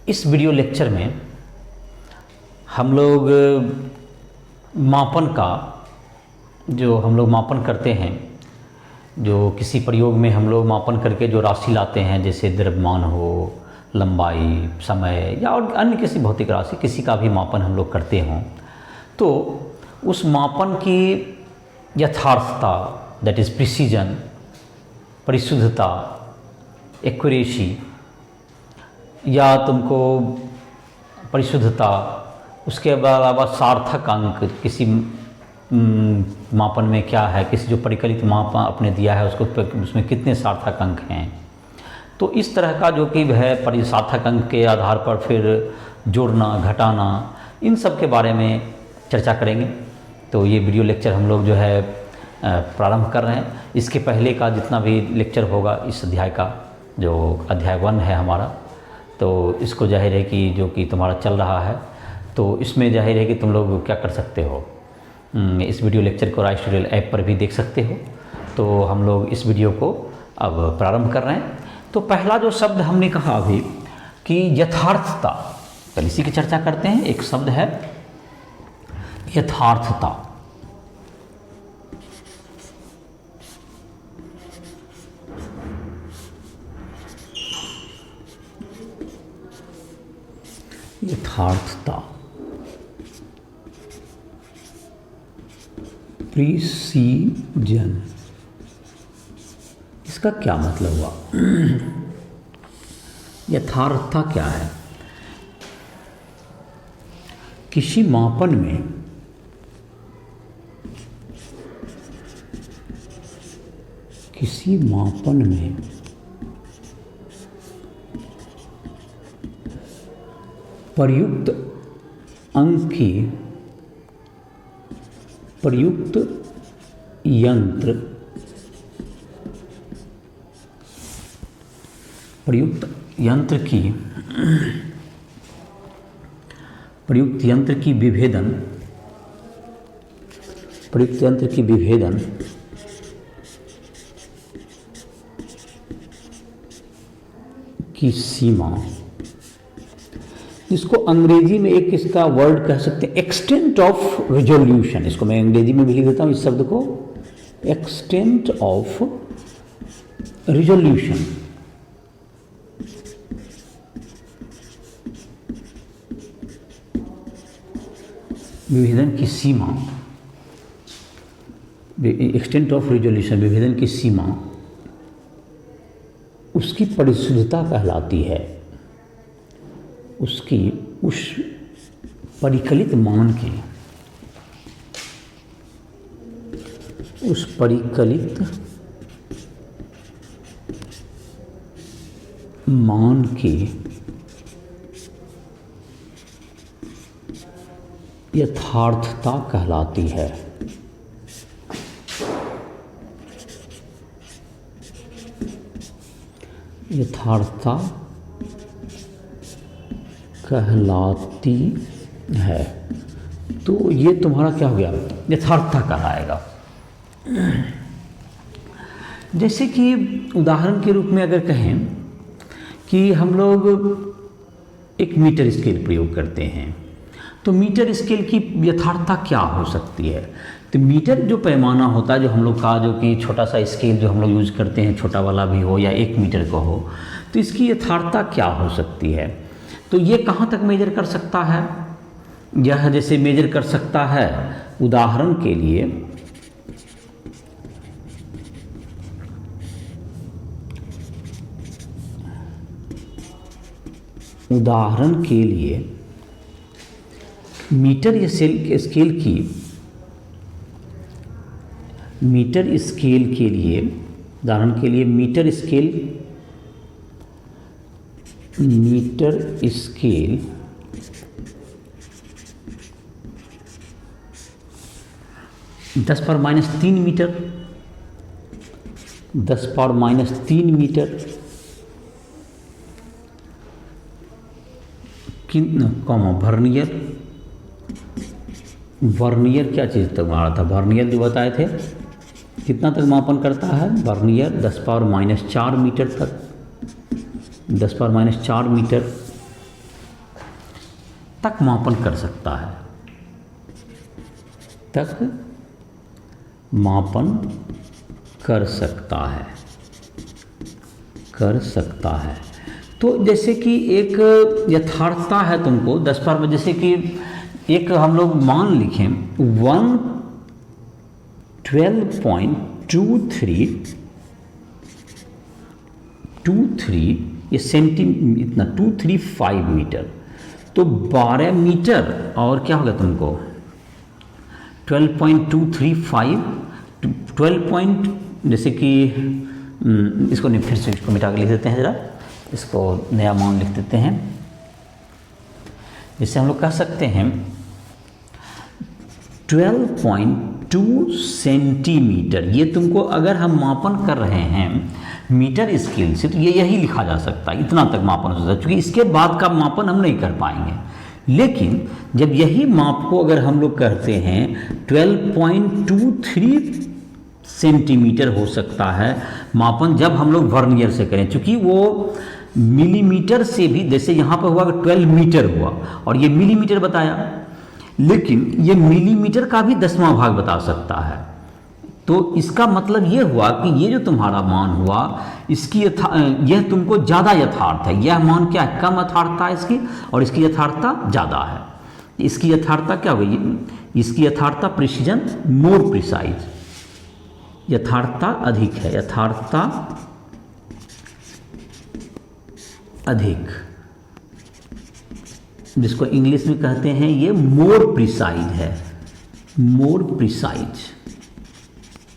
इस video lecture में हम लोग मापन का जो हम लोग मापन करते हैं, जो किसी प्रयोग में हम लोग मापन करके जो राशि लाते हैं, जैसे द्रव्यमान हो, लंबाई, समय या और अन्य किसी भौतिक राशि, किसी का भी मापन हम लोग करते हों, तो उस मापन की यथार्थता, दैट इज़ प्रिसीजन, परिशुद्धता, एक्यूरेसी, या तुमको परिशुद्धता, उसके अलावा सार्थक अंक किसी मापन में क्या है, किसी जो परिकलित माप आपने दिया है उसको उसमें कितने सार्थक अंक हैं। तो इस तरह का जो कि है सार्थक अंक के आधार पर फिर जोड़ना, घटाना, इन सब के बारे में चर्चा करेंगे। तो ये वीडियो लेक्चर हम लोग जो है प्रारंभ कर रहे हैं। इसके पहले का जितना भी लेक्चर होगा इस अध्याय का, जो अध्याय 1 है हमारा, तो इसको जाहिर है कि जो कि तुम्हारा चल रहा है, तो इसमें जाहिर है कि तुम लोग क्या कर सकते हो, इस वीडियो लेक्चर को राइस ट्यूटोरियल ऐप पर भी देख सकते हो। तो हम लोग इस वीडियो को अब प्रारंभ कर रहे हैं। तो पहला जो शब्द हमने कहा अभी कि यथार्थता, पहले इसी की चर्चा करते हैं। एक शब्द है यथार्थता। यथार्थता, प्रिसीजन, इसका क्या मतलब हुआ? यथार्थता क्या है? किसी मापन में प्रयुक्त अंक की प्रयुक्त यंत्र की विभेदन की सीमा, इसको अंग्रेजी में एक इसका वर्ड कह सकते हैं एक्सटेंट ऑफ रिजोल्यूशन। इसको मैं अंग्रेजी में भी लिख देता हूं, इस शब्द को एक्सटेंट ऑफ रिजोल्यूशन। विभेदन की सीमा, एक्सटेंट ऑफ रिजोल्यूशन, विभेदन की सीमा, उसकी परिशुद्धता कहलाती है। उसकी उस परिकलित मान की, उस परिकलित मान की यथार्थता कहलाती है। यथार्थता कहलाती है। तो ये तुम्हारा क्या हो गया? यथार्थता कहलाएगा। जैसे कि उदाहरण के रूप में अगर कहें कि हम लोग एक मीटर स्केल प्रयोग करते हैं, तो मीटर स्केल की यथार्थता क्या हो सकती है? तो मीटर जो पैमाना होता है, जो हम लोग का जो कि छोटा सा स्केल जो हम लोग यूज़ करते हैं, छोटा वाला भी हो या 1 मीटर का हो, तो इसकी यथार्थता क्या हो सकती है? तो ये कहाँ तक मेजर कर सकता है? यह जैसे मेजर कर सकता है, उदाहरण के लिए मीटर स्केल के लिए उदाहरण के लिए metre scale 10⁻³ metre, 10⁻³ metre comma vernier क्या चीज़ तक मारा था? वर्नियर जो बताए थे कितना तक मापन करता है? वर्नियर 10⁻⁴ मीटर तक, 10⁻⁴ मीटर तक मापन कर सकता है, तक मापन कर सकता है, कर सकता है। तो जैसे कि एक यथार्थता है तुमको 10 पर, जैसे कि एक हम लोग मान लिखें 112.23 ये इतना 235 मीटर, तो 12 मीटर और क्या होगा तुमको 12.235 12 जैसे कि इसको नहीं, फिर से इसको मिटा के लिख देते हैं, ज़रा इसको नया मान लिख देते हैं। जिससे हम लोग कह सकते हैं 12.2 सेंटीमीटर। ये तुमको अगर हम मापन कर रहे हैं मीटर स्केल से तो ये यही लिखा जा सकता है, इतना तक मापन हो सकता है, क्योंकि इसके बाद का मापन हम नहीं कर पाएंगे। लेकिन जब यही माप को अगर हम लोग करते हैं 12.23 सेंटीमीटर हो सकता है मापन, जब हम लोग वर्नियर से करें, क्योंकि वो मिलीमीटर से भी, जैसे यहाँ पर हुआ 12 मीटर हुआ और ये मिलीमीटर बताया, लेकिन ये मिलीमीटर का भी 10वां भाग बता सकता है। तो इसका मतलब ये हुआ कि ये जो तुम्हारा मान हुआ इसकी यह तुमको ज़्यादा यथार्थ है। यह मान क्या है, कम यथार्थता है इसकी, और इसकी यथार्थता ज़्यादा है। इसकी यथार्थता क्या हुई, इसकी यथार्थता प्रिसीजन मोर प्रिसाइज, यथार्थता अधिक है, यथार्थता अधिक, जिसको इंग्लिश में कहते हैं ये मोर प्रिसाइज है, मोर प्रिसाइज,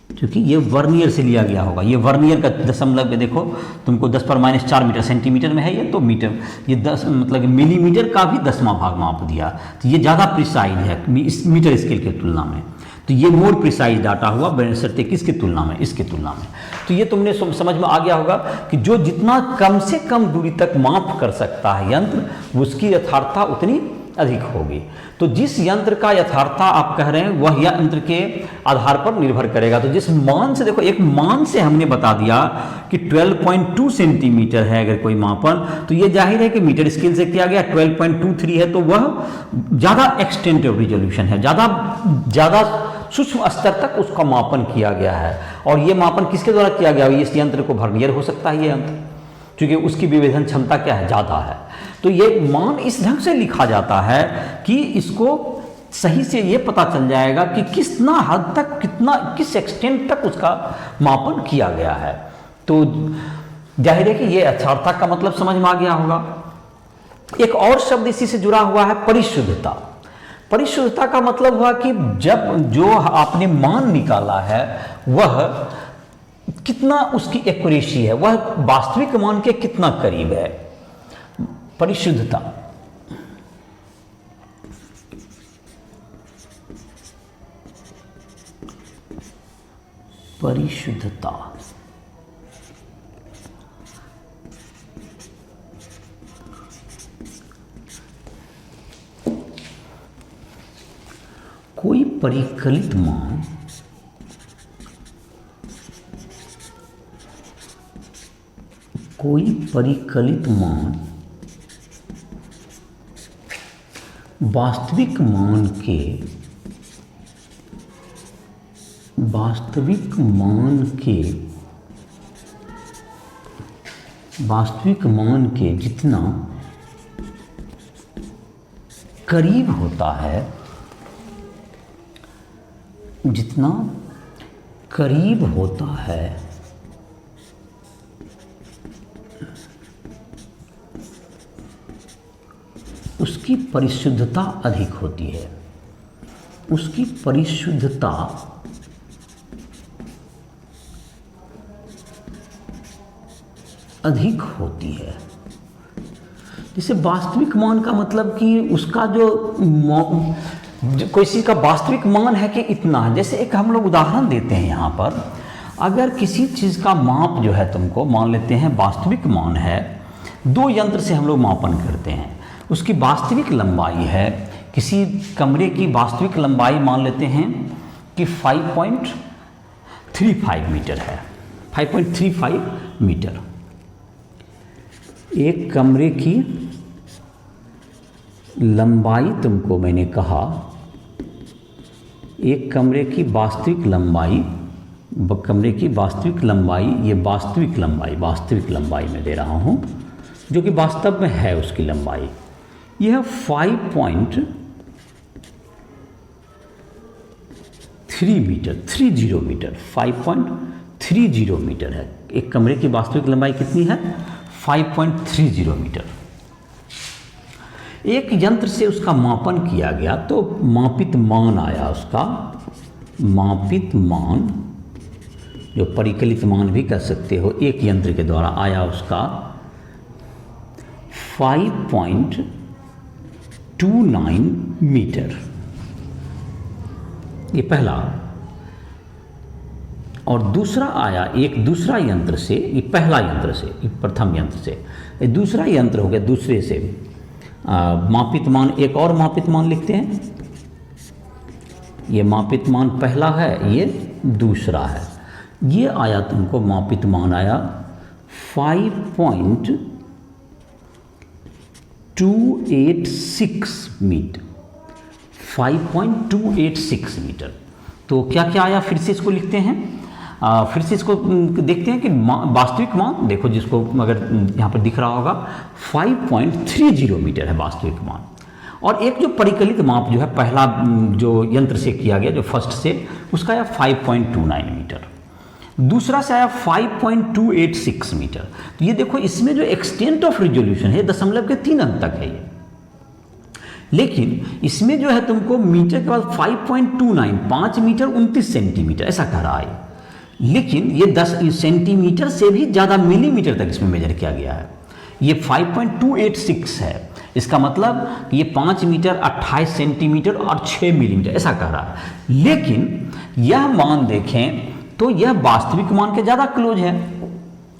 क्योंकि ये वर्नियर से लिया गया होगा। ये वर्नियर का दशमलव में देखो तुमको 10 पर -4 मीटर, सेंटीमीटर में है ये, तो मीटर, ये 10 मतलब मिलीमीटर का भी 10वां भाग माप दिया, तो ये ज़्यादा प्रिसाइज है इस मीटर स्केल की तुलना में। तो ये मोर प्रिसाइज डाटा हुआ बशर्ते किसकी तुलना में, इसकी तुलना में। तो ये तुमने समझ में आ गया होगा कि जो जितना कम से कम दूरी तक माप कर सकता है यंत्र, उसकी यथार्थता उतनी अधिक होगी। तो जिस यंत्र का यथार्थता आप कह रहे हैं वह यंत्र के आधार पर निर्भर करेगा। तो जिस मान से, देखो एक मान से हमने बता दिया कि 12.2 सेंटीमीटर है अगर कोई मापन, तो ये जाहिर है कि मीटर स्केल से किया गया, 12.23 है तो वह ज़्यादा एक्सटेंसिव रिजोल्यूशन है, ज़्यादा सूक्ष्म स्तर तक उसका मापन किया गया है। और ये मापन किसके द्वारा किया गया, इस यंत्र को वर्नियर हो सकता है ये यंत्र, क्योंकि उसकी विभेदन क्षमता क्या है, ज़्यादा है। तो ये मान इस ढंग से लिखा जाता है कि इसको सही से ये पता चल जाएगा कि कितना हद तक, किस एक्सटेंट तक उसका मापन किया गया है। तो जाहिर है कि ये यथार्थता का मतलब समझ में आ गया होगा। एक और शब्द इसी से जुड़ा हुआ है, परिशुद्धता। परिशुद्धता का मतलब हुआ कि जब जो आपने मान निकाला है वह कितना उसकी एक्यूरेसी है, वह वास्तविक मान के कितना करीब है। परिशुद्धता, परिशुद्धता कोई परिकलित मान वास्तविक मान के जितना करीब होता है, जितना करीब होता है उसकी परिशुद्धता अधिक होती है, उसकी परिशुद्धता अधिक होती है। जैसे वास्तविक मान का मतलब कि उसका जो कोई चीज़ का वास्तविक मान है कि इतना है। जैसे एक हम लोग उदाहरण देते हैं यहाँ पर, अगर किसी चीज़ का माप जो है तुमको मान लेते हैं वास्तविक मान है, दो यंत्र से हम लोग मापन करते हैं, उसकी वास्तविक लंबाई है, किसी कमरे की वास्तविक लंबाई मान लेते हैं कि 5.35 मीटर है, 5.35 मीटर। एक कमरे की लंबाई तुमको मैंने कहा, एक कमरे की वास्तविक लंबाई, कमरे की वास्तविक लंबाई, ये वास्तविक लंबाई मैं दे रहा हूँ, जो कि वास्तव में है उसकी लंबाई, यह 5.30 मीटर, 5.30 मीटर है। एक कमरे की वास्तविक लंबाई कितनी है? 5.30 मीटर। एक यंत्र से उसका मापन किया गया तो मापित मान आया, उसका मापित मान, जो परिकलित मान भी कह सकते हो, एक यंत्र के द्वारा आया उसका 5.29 मीटर। ये पहला। और दूसरा आया एक दूसरा यंत्र से, ये पहला यंत्र से, ये प्रथम यंत्र से, ये दूसरा यंत्र हो गया दूसरे से मापित मान। एक और मापित मान लिखते हैं, ये मापित मान पहला है, ये दूसरा है। ये आया तुमको मापित मान आया 5.286 मीटर, 5.286 मीटर। तो क्या क्या आया, फिर से इसको लिखते हैं, फिर से इसको देखते हैं कि वास्तविक मान, देखो जिसको अगर यहाँ पर दिख रहा होगा 5.30 मीटर है वास्तविक मान। और एक जो परिकलित माप जो है पहला जो यंत्र से किया गया, जो फर्स्ट से, उसका आया 5.29 मीटर। दूसरा से आया 5.286 मीटर। तो ये देखो इसमें जो एक्सटेंट ऑफ रिजोल्यूशन है 0.3 अंक तक है ये, लेकिन इसमें जो है तुमको मीटर के बाद 5.29, 5 मीटर 29 सेंटीमीटर ऐसा कह रहा है। लेकिन ये 10 सेंटीमीटर से भी ज़्यादा मिलीमीटर तक इसमें मेजर किया गया है। ये 5.286 है, इसका मतलब ये 5 मीटर 28 सेंटीमीटर और 6 मिलीमीटर ऐसा कह रहा है। लेकिन यह मान देखें तो यह वास्तविक मान के ज़्यादा क्लोज है।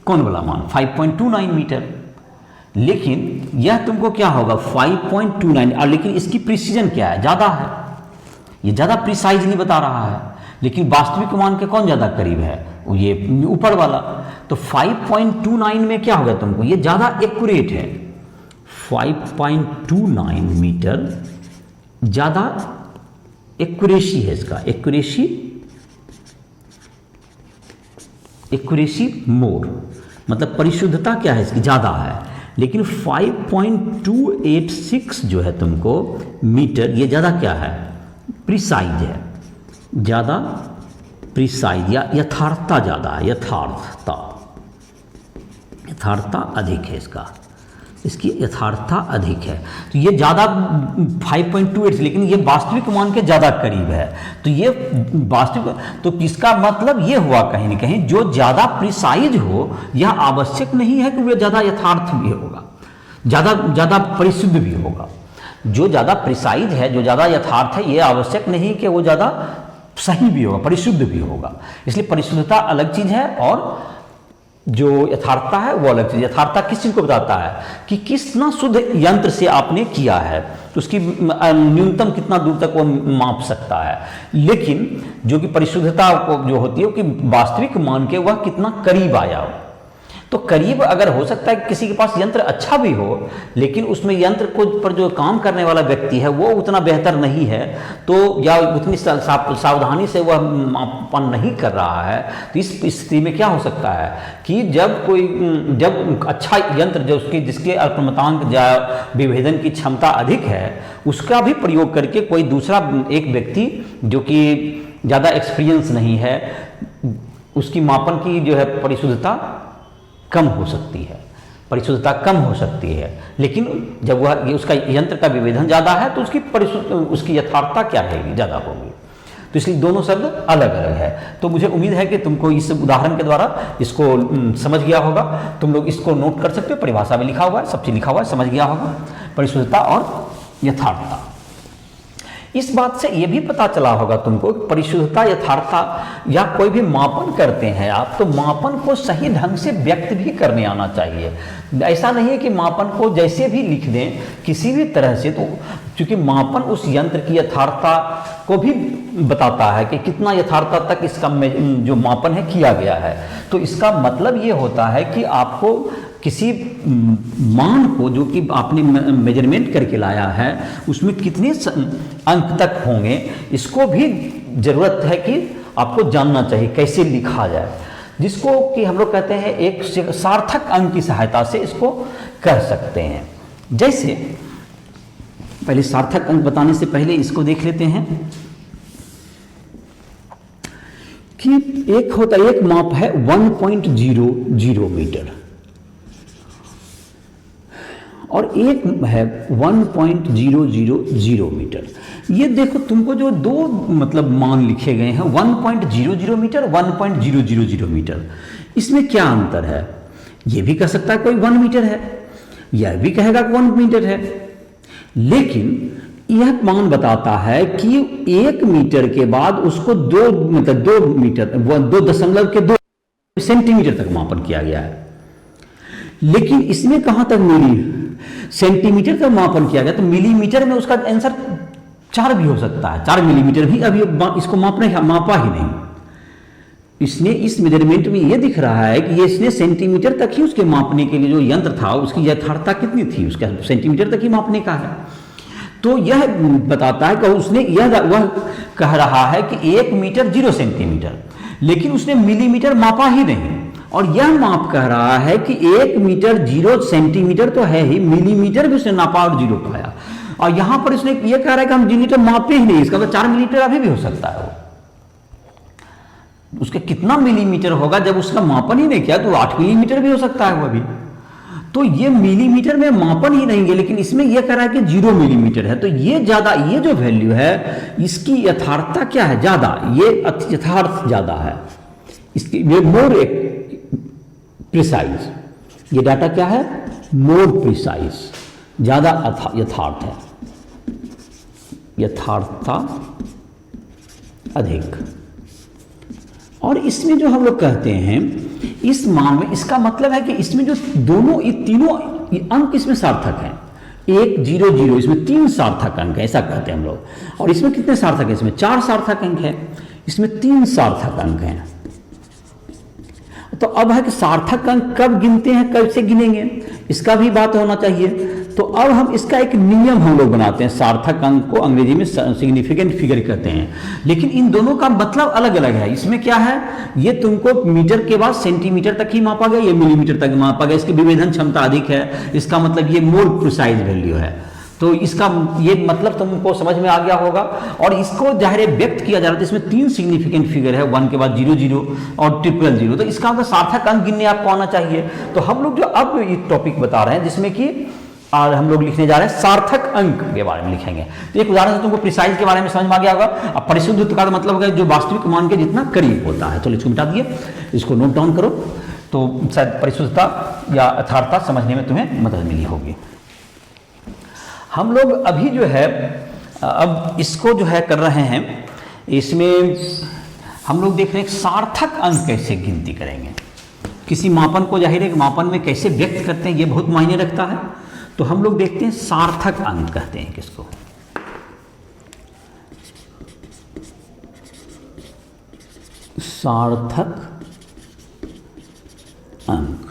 कौन वाला मान? 5.29 मीटर। लेकिन यह तुमको क्या होगा 5.29, और लेकिन इसकी प्रिसीजन क्या है? ज़्यादा है, ये ज़्यादा प्रिसाइजली बता रहा है। लेकिन वास्तविक मान के कौन ज़्यादा करीब है? ये ऊपर वाला। तो 5.29 में क्या होगा तुमको, ये ज़्यादा एक्यूरेट है। 5.29 मीटर ज़्यादा एक्यूरेसी है इसका, एक्यूरेसी मोर, मतलब परिशुद्धता क्या है इसकी? ज़्यादा है। लेकिन 5.286 जो है तुमको मीटर, ये ज़्यादा क्या है? प्रिसाइज है, ज़्यादा प्रिसाइज या यथार्थता ज़्यादा है, यथार्थता अधिक है इसकी यथार्थता अधिक है। तो ये ज़्यादा 5.28, लेकिन ये वास्तविक मान के ज़्यादा करीब है। तो ये वास्तविक, तो इसका मतलब ये हुआ कहीं न कहीं जो ज़्यादा प्रिसाइज हो, यह आवश्यक नहीं है कि वह ज़्यादा यथार्थ भी होगा, ज़्यादा परिशुद्ध भी होगा। जो ज़्यादा प्रिसाइज है, जो ज़्यादा यथार्थ है, ये आवश्यक नहीं कि वो ज़्यादा सही भी होगा, परिशुद्ध भी होगा। इसलिए परिशुद्धता अलग चीज़ है और जो यथार्थता है वो अलग चीज़। यथार्थता किस चीज़ को बताता है कि कितना शुद्ध यंत्र से आपने किया है, तो उसकी न्यूनतम कितना दूर तक वो माप सकता है। लेकिन जो कि परिशुद्धता को जो होती है कि वास्तविक मान के वह कितना करीब आया हो। तो करीब अगर हो सकता है कि किसी के पास यंत्र अच्छा भी हो, लेकिन उसमें यंत्र को पर जो काम करने वाला व्यक्ति है वो उतना बेहतर नहीं है, तो या उतनी सावधानी से वह मापन नहीं कर रहा है, तो इस स्थिति में क्या हो सकता है कि जब अच्छा यंत्र जिसके अल्पमतांक विभेदन की क्षमता अधिक है, उसका भी प्रयोग करके कोई दूसरा एक व्यक्ति जो कि ज़्यादा एक्सपीरियंस नहीं है, उसकी मापन की जो है परिशुद्धता कम हो सकती है, लेकिन जब वह उसका यंत्र का विभेदन ज़्यादा है तो उसकी यथार्थता क्या है? ज़्यादा होगी। तो इसलिए दोनों शब्द अलग अलग है। तो मुझे उम्मीद है कि तुमको इस उदाहरण के द्वारा इसको समझ गया होगा। तुम लोग इसको नोट कर सकते हो, परिभाषा में लिखा हुआ है, सब चीज़ लिखा हुआ है, समझ गया होगा परिशुद्धता और यथार्थता। इस बात से यह भी पता चला होगा तुमको कि परिशुद्धता, यथार्थता या कोई भी मापन करते हैं आप, तो मापन को सही ढंग से व्यक्त भी करने आना चाहिए। ऐसा नहीं है कि मापन को जैसे भी लिख दें किसी भी तरह से, तो क्योंकि मापन उस यंत्र की यथार्थता को भी बताता है कि कितना यथार्थता तक इसका जो मापन है किया गया है। तो इसका मतलब ये होता है कि आपको किसी मान को जो कि आपने मेजरमेंट करके लाया है उसमें कितने अंक तक होंगे, इसको भी ज़रूरत है कि आपको जानना चाहिए कैसे लिखा जाए, जिसको कि हम लोग कहते हैं एक सार्थक अंक की सहायता से इसको कर सकते हैं। जैसे पहले सार्थक अंक बताने से पहले इसको देख लेते हैं कि एक माप है 1.00 मीटर और एक है 1.000 मीटर। ये देखो तुमको जो दो मतलब मान लिखे गए हैं 1.00 मीटर 1.000 मीटर, इसमें क्या अंतर है? ये भी कह सकता है कोई 1 मीटर है, यह भी कहेगा 1 मीटर है, लेकिन यह मान बताता है कि 1 मीटर के बाद उसको 2.2 सेंटीमीटर तक मापन किया गया है। लेकिन इसमें कहां तक सेंटीमीटर तक मापन किया गया, तो मिलीमीटर में उसका आंसर 4 भी हो सकता है, 4 मिलीमीटर भी अभी इसको मापा ही नहीं। इसने इस मेजरमेंट में यह दिख रहा है कि इसने सेंटीमीटर तक ही उसके मापने के लिए जो यंत्र था उसकी यथार्थता कितनी थी, उसका सेंटीमीटर तक ही मापने का है। तो यह बताता है कि उसने वह कह रहा है कि 1 मीटर 0 सेंटीमीटर, लेकिन उसने मिलीमीटर मापा ही नहीं, और यह माप कह रहा है कि 1 मीटर 0 सेंटीमीटर तो है ही, मिलीमीटर भी उसने नापा और 0 पाया। और यहां पर उसने यह कह रहा है कि हम मिलीमीटर मापे ही नहीं, इसका मतलब 4 मिलीमीटर अभी भी हो सकता है। उसका कितना मिलीमीटर होगा जब उसका मापन ही नहीं किया, तो 8 मिलीमीटर भी हो सकता है वो अभी। तो ये मिलीमीटर में मापन ही नहीं है, लेकिन इसमें यह कह रहा है कि 0 मिलीमीटर है। तो ये ज्यादा, ये जो वैल्यू है इसकी यथार्थता क्या है, ज्यादा, ये यथार्थ ज्यादा है, इसकी ये मोर प्रिसाइज, ये डाटा क्या है, मोर प्रिसाइज, ज्यादा यथार्थ है, यथार्थता अधिक। और इसमें जो हम लोग कहते हैं इस मान में, इसका मतलब है कि इसमें जो दोनों ये तीनों अंक इसमें सार्थक हैं, 1 0 0, इसमें 3 सार्थक अंक है, ऐसा कहते हैं हम लोग। और इसमें कितने सार्थक है, इसमें 4 सार्थक अंक है, इसमें 3 सार्थक अंक हैं। तो अब है कि सार्थक अंक कब गिनते हैं, कब से गिनेंगे, इसका भी बात होना चाहिए। तो अब हम इसका एक नियम हम लोग बनाते हैं, सार्थक अंक को अंग्रेजी में सिग्निफिकेंट फिगर कहते हैं, लेकिन इन दोनों का मतलब अलग अलग है। इसमें क्या है, ये तुमको मीटर के बाद सेंटीमीटर तक ही मापा गया, ये मिलीमीटर तक मापा गया, इसकी विभेदन क्षमता अधिक है, इसका मतलब ये मोर प्रिसाइज वैल्यू है। तो इसका ये मतलब तुमको समझ में आ गया होगा। और इसको जाहिर व्यक्त किया जा रहा है, इसमें 3 सिग्निफिकेंट फिगर है, 1 के बाद 0 0 और 000, तो इसका मतलब सार्थक अंक गिनने आपको आना चाहिए। तो हम लोग जो अब ये टॉपिक बता रहे हैं जिसमें कि आज हम लोग लिखने जा रहे हैं सार्थक अंक के बारे में लिखेंगे। तो एक उदाहरण से तुमको प्रिसाइज के बारे में समझ में आ गया होगा। अब परिशुद्ध का मतलब होगा जो वास्तविक मान के जितना करीब होता है। तो इसको मिटा दिए, इसको नोट डाउन करो, तो शायद परिशुद्धता या यथार्थता समझने में तुम्हें मदद मिली होगी। हम लोग अभी जो है अब इसको जो है कर रहे हैं, इसमें हम लोग देख रहे हैं सार्थक अंक कैसे गिनती करेंगे। किसी मापन को जाहिर है मापन में कैसे व्यक्त करते हैं ये बहुत मायने रखता है। तो हम लोग देखते हैं सार्थक अंक कहते हैं किसको। सार्थक अंक,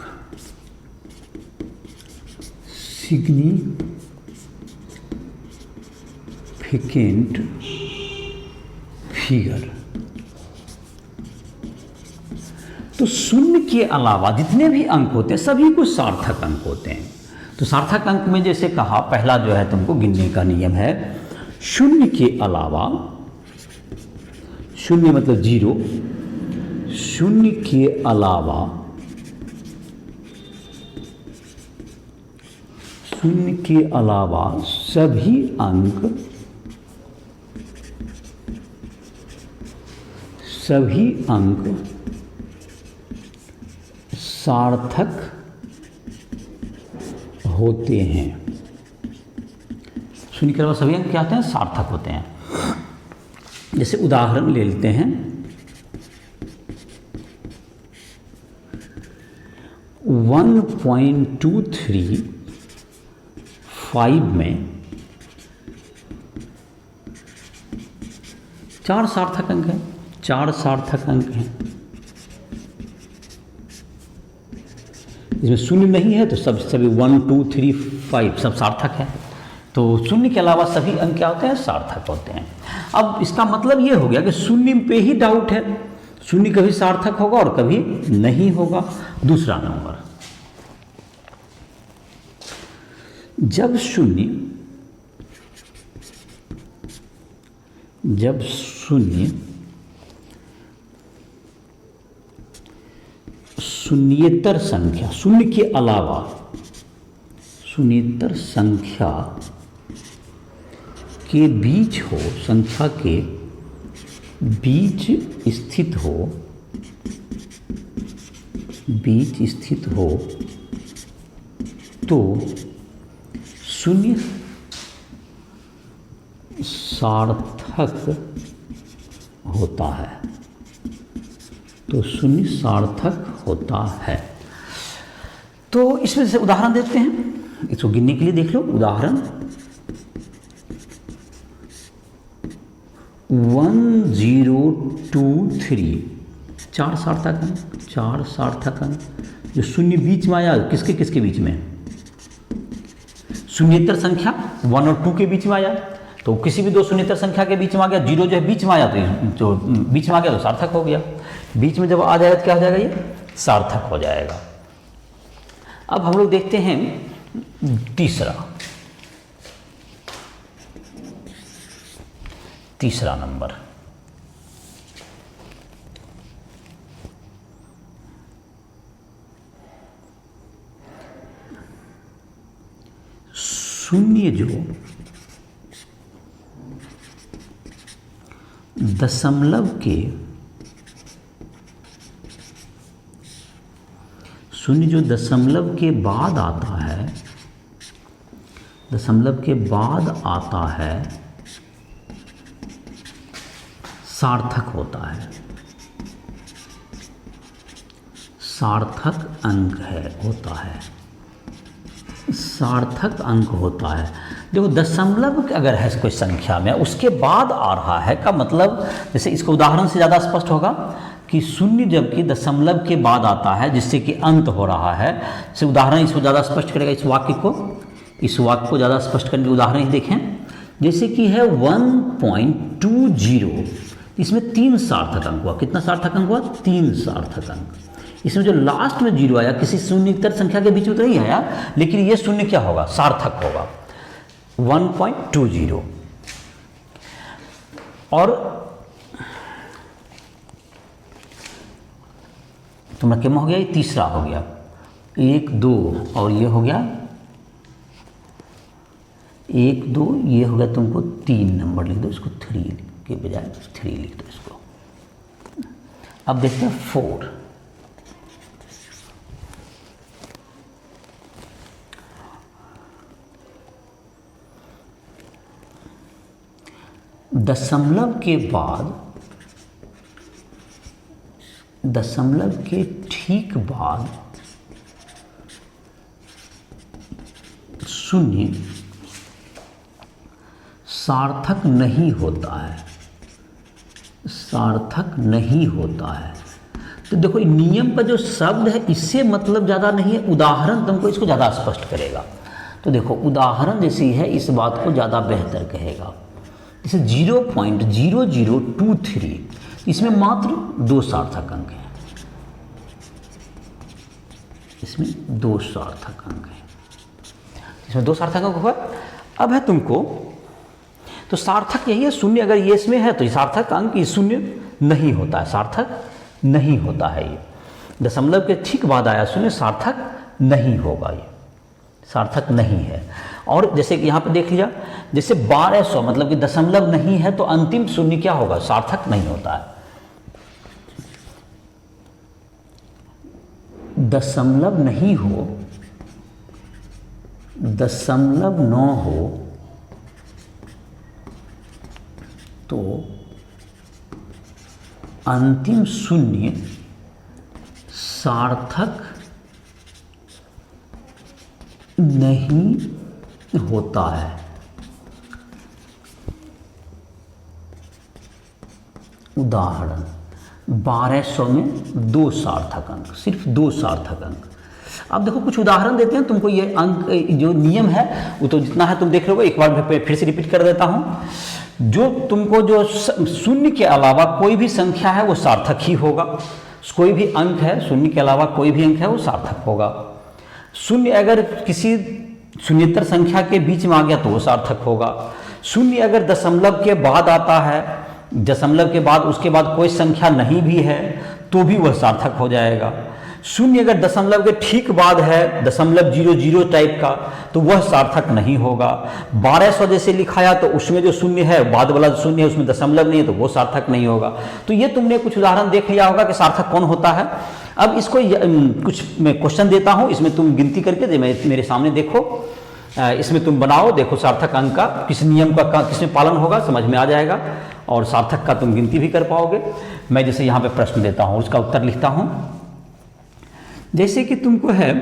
सिग्निफिकेंट फिगर। तो शून्य के अलावा जितने भी अंक होते हैं सभी कुछ सार्थक अंक होते हैं। तो सार्थक अंक में जैसे कहा, पहला जो है तुमको गिनने का नियम है, शून्य के अलावा, शून्य मतलब 0, शून्य के अलावा, शून्य के अलावा सभी अंक, सभी अंक सार्थक होते हैं। शून्य के अलावा सभी अंक क्या होते हैं, सार्थक होते हैं। जैसे उदाहरण ले लेते हैं, 1.235 में 4 सार्थक अंक हैं, 4 सार्थक अंक हैं। इसमें शून्य नहीं है तो सब सभी 1 2 3 5 सब सार्थक है। तो शून्य के अलावा सभी अंक क्या होते हैं, सार्थक होते हैं। अब इसका मतलब ये हो गया कि शून्य पे ही डाउट है, शून्य कभी सार्थक होगा और कभी नहीं होगा। दूसरा नंबर, जब शून्य शून्येतर संख्या, शून्य के अलावा शून्येतर संख्या के बीच हो, संख्या के बीच स्थित हो तो शून्य सार्थक होता है, तो शून्य सार्थक होता है। तो इसमें से उदाहरण देते हैं, इसको गिनने के लिए देख लो। उदाहरण 1 0 2 3, 4 सार्थक अंक, 4 सार्थक अंक। जो शून्य बीच में आया, किसके किसके बीच में, शून्येतर संख्या 1 और 2 के बीच में आया, तो किसी भी दो शून्येतर संख्या के बीच में आ गया। 0 जो है बीच में आया, तो जो बीच में आ गया तो सार्थक हो गया। बीच में जब आ जाएगा तो क्या हो जाएगा, ये सार्थक हो जाएगा। अब हम लोग देखते हैं तीसरा नंबर। शून्य जो दशमलव के, शून्य जो दशमलव के बाद आता है, दशमलव के बाद आता है, सार्थक होता है, सार्थक अंक होता है, सार्थक अंक होता है। देखो दशमलव अगर है कोई संख्या में उसके बाद आ रहा है का मतलब, जैसे इसको उदाहरण से ज़्यादा स्पष्ट होगा कि शून्य जबकि दशमलव के बाद आता है जिससे कि अंत हो रहा है, से उदाहरण इसको ज़्यादा स्पष्ट करेगा। इस वाक्य को ज़्यादा स्पष्ट करने के उदाहरण ही देखें। जैसे कि है 1.20, इसमें 3 सार्थक अंक हुआ। कितना सार्थक अंक हुआ, 3 सार्थक अंक। इसमें जो लास्ट में 0 आया किसी शून्येतर संख्या के बीच में तो नहीं आया, लेकिन ये शून्य क्या होगा, सार्थक होगा, 1.20। और तुम्हारा क्या हो गया, ये तीसरा हो गया, 1 2, और ये हो गया 1 2, ये हो गया तुमको 3 नंबर लिख दो, इसको 3 के बजाय 3 लिख दो इसको। अब देखते हैं 4। दशमलव के बाद, दशमलव के ठीक बाद शून्य सार्थक नहीं होता है, सार्थक नहीं होता है। तो देखो नियम का जो शब्द है इससे मतलब ज़्यादा नहीं है, उदाहरण तुमको इसको ज़्यादा स्पष्ट करेगा। तो देखो उदाहरण जैसी है इस बात को ज़्यादा बेहतर कहेगा। जैसे 0.0023, इसमें मात्र 2 सार्थक अंक हैं, इसमें 2 सार्थक अंक हैं, इसमें 2 सार्थक अंक हुआ। अब है तुमको, तो सार्थक यही है, शून्य अगर ये इसमें है तो ये सार्थक अंक, ये शून्य नहीं होता है, सार्थक नहीं होता है। ये दशमलव के ठीक बाद आया शून्य, सार्थक नहीं होगा, ये सार्थक नहीं है। और जैसे कि यहाँ पे देख लिया, जैसे 1200 मतलब कि दशमलव नहीं है तो अंतिम शून्य क्या होगा, सार्थक नहीं होता है। दशमलव नहीं हो, दशमलव 9 हो तो अंतिम शून्य सार्थक नहीं होता है। उदाहरण 1200 में 2 सार्थक अंक, सिर्फ 2 सार्थक अंक। अब देखो कुछ उदाहरण देते हैं तुमको, ये अंक जो नियम है वो तो जितना है तुम देख लो, एक बार मैं फिर से रिपीट कर देता हूँ। जो तुमको जो शून्य के अलावा कोई भी संख्या है वो सार्थक ही होगा। कोई भी अंक है, शून्य के अलावा कोई भी अंक है वो सार्थक होगा। शून्य अगर किसी शून्येतर संख्या के बीच में आ गया तो वो सार्थक होगा। शून्य अगर दशमलव के बाद आता है, दशमलव के बाद उसके बाद कोई संख्या नहीं भी है तो भी वह सार्थक हो जाएगा। शून्य अगर दशमलव के ठीक बाद है, दशमलव 00 टाइप का, तो वह सार्थक नहीं होगा। 1200 जैसे लिखाया तो उसमें जो शून्य है, बाद वाला शून्य है, उसमें दशमलव नहीं है तो वो सार्थक नहीं होगा। तो ये तुमने कुछ उदाहरण देख लिया होगा कि सार्थक कौन होता है। अब इसको कुछ मैं क्वेश्चन देता हूँ, इसमें तुम गिनती करके मेरे सामने देखो, इसमें तुम बनाओ, देखो सार्थक अंक का किस नियम का किसमें पालन होगा, समझ में आ जाएगा और सार्थक का तुम गिनती भी कर पाओगे। मैं जैसे यहाँ पे प्रश्न देता हूँ, उसका उत्तर लिखता हूँ। जैसे कि तुमको है,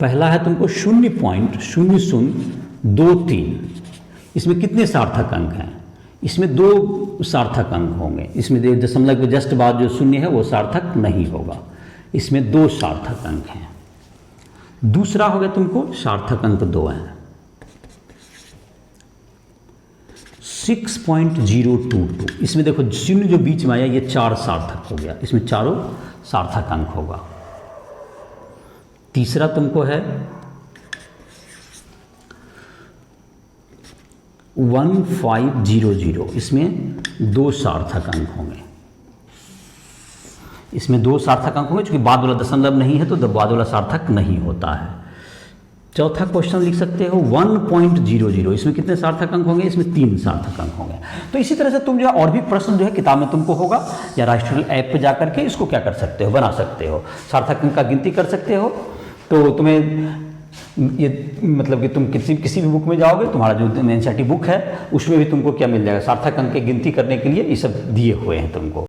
पहला है तुमको 0.0023, इसमें कितने सार्थक अंक हैं? इसमें 2 सार्थक अंक होंगे। इसमें दशमलव के जस्ट बाद जो शून्य है वो सार्थक नहीं होगा। इसमें 2 सार्थक अंक हैं। दूसरा हो गया तुमको सार्थक अंक 2 है, 6.022। इसमें देखो शून्य जो बीच में आया ये 4 सार्थक हो गया, इसमें चारों सार्थक अंक होगा। तीसरा तुमको है 1500, इसमें 2 सार्थक अंक होंगे। इसमें 2 सार्थक अंक होंगे, क्योंकि बाद वाला दशमलव नहीं है तो बाद वाला सार्थक नहीं होता है। चौथा क्वेश्चन लिख सकते हो 1.00, इसमें कितने सार्थक अंक होंगे? इसमें 3 सार्थक अंक होंगे। तो इसी तरह से तुम जो है और भी प्रश्न जो है किताब में तुमको होगा, या राष्ट्रीय ऐप पे जा करके इसको क्या कर सकते हो, बना सकते हो, सार्थक अंक का गिनती कर सकते हो। तो तुम्हें ये मतलब कि तुम किसी भी बुक में जाओगे, तुम्हारा जो एनसीईआरटी बुक है उसमें भी तुमको क्या मिल जाएगा, सार्थक अंक की गिनती करने के लिए ये सब दिए हुए हैं तुमको।